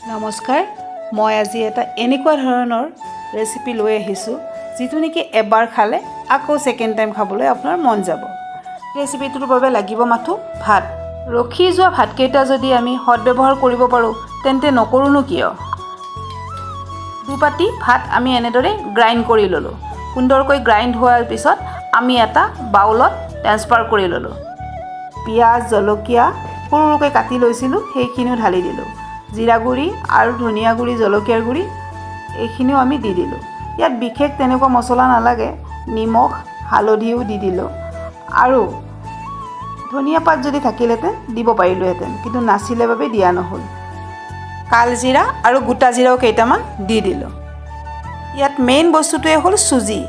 নমস্কাৰ, মই আজি এটা এনেকুৱা ধৰণৰ ৰেচিপি লৈ আহিছোঁ যিটো নেকি এবাৰ খালে আকৌ ছেকেণ্ড টাইম খাবলৈ আপোনাৰ মন যাব। ৰেচিপিটোৰ বাবে লাগিব মাথো ভাত। ৰখি যোৱা ভাতকেইটা যদি আমি সদব্যৱহাৰ কৰিব পাৰোঁ তেন্তে নকৰোঁনো কিয়। দুপাতি ভাত আমি এনেদৰে গ্ৰাইণ্ড কৰি ল'লোঁ। সুন্দৰকৈ গ্ৰাইণ্ড হোৱাৰ পিছত আমি এটা বাউলত ট্ৰান্সফাৰ কৰি ল'লোঁ। পিঁয়াজ, জলকীয়া সৰু সৰুকৈ কাটি লৈছিলোঁ সেইখিনিও ঢালি দিলোঁ। জিৰা গুড়ি আৰু ধনিয়া গুড়ি, জলকীয়াৰ গুড়ি এইখিনিও আমি দি দিলোঁ। ইয়াত বিশেষ তেনেকুৱা মছলা নালাগে, নিমখ হালধিও দি দিলোঁ আৰু ধনিয়া পাত যদি থাকিলেহেঁতেন দিব পাৰিলোঁহেঁতেন, কিন্তু নাছিলে বাবে দিয়া নহ'ল। কালজিৰা আৰু গোটা জিৰাও কেইটামান দি দিলোঁ। ইয়াত মেইন বস্তুটোৱে হ'ল চুজি,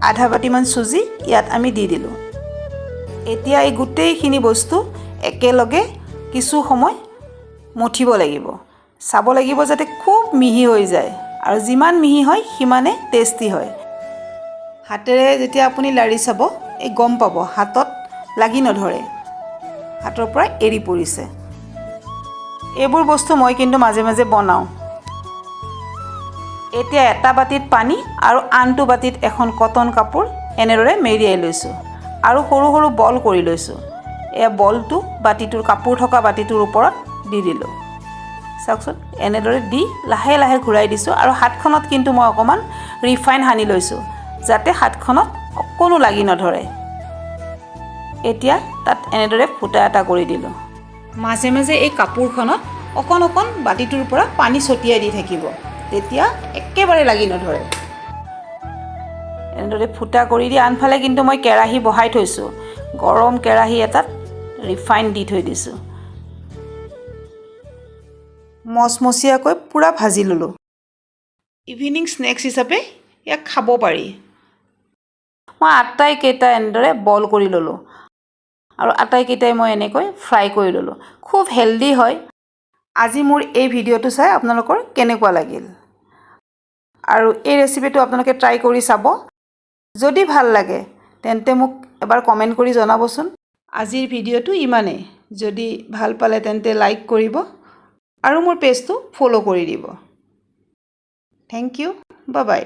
আধা বাতিমান চুজি ইয়াত আমি দি দিলোঁ। এতিয়া এই গোটেইখিনি বস্তু একেলগে কিছু সময় মঠিব লাগিব। চাব লাগিব যাতে খুব মিহি হৈ যায়, আৰু যিমান মিহি হয় সিমানে টেষ্টি হয়। হাতেৰে যেতিয়া আপুনি লাৰি চাব এই গম পাব হাতত লাগি নধৰে, হাতৰ পৰা এৰি পৰিছে। এইবোৰ বস্তু মই কিন্তু মাজে মাজে বনাওঁ। এতিয়া এটা বাতিত পানী আৰু আনটো বাতিত এখন কটন কাপোৰ এনেদৰে মেৰিয়াই লৈছোঁ আৰু সৰু সৰু বল কৰি লৈছোঁ। এয়া বলটো বাতিটোৰ কাপোৰ থকা বাতিটোৰ ওপৰত দি দিলোঁ। চাওকচোন, এনেদৰে দি লাহে লাহে ঘূৰাই দিছোঁ আৰু হাতখনত কিন্তু মই অকণমান ৰিফাইন সানি লৈছোঁ যাতে হাতখনত অকণো লাগি নধৰে। এতিয়া তাত এনেদৰে ফুটা এটা কৰি দিলোঁ। মাজে মাজে এই কাপোৰখনত অকণ অকণ বাতিটোৰ পৰা পানী ছটিয়াই দি থাকিব, তেতিয়া একেবাৰে লাগি নধৰে। এনেদৰে ফুটা কৰি দি আনফালে কিন্তু মই কেৰাহী বহাই থৈছোঁ। গৰম কেৰাহী এটাত ৰিফাইন দি থৈ দিছোঁ। মচমচীয়াকৈ পূৰা ভাজি ল'লোঁ। ইভিনিং স্নেক্স হিচাপে ইয়াক খাব পাৰি। মই আটাইকেইটা এনেদৰে বইল কৰি ল'লোঁ আৰু আটাইকেইটাই মই এনেকৈ ফ্ৰাই কৰি ল'লোঁ। খুব হেল্ডি হয়। আজি মোৰ এই ভিডিঅ'টো চাই আপোনালোকৰ কেনেকুৱা লাগিল, আৰু এই ৰেচিপিটো আপোনালোকে ট্ৰাই কৰি চাব। যদি ভাল লাগে তেন্তে মোক এবাৰ কমেণ্ট কৰি জনাবচোন। আজিৰ ভিডিঅ'টো ইমানেই। যদি ভাল পালে তেন্তে লাইক কৰিব আৰু মোৰ পেজটো ফ'ল' কৰি দিব। Thank you, bye by.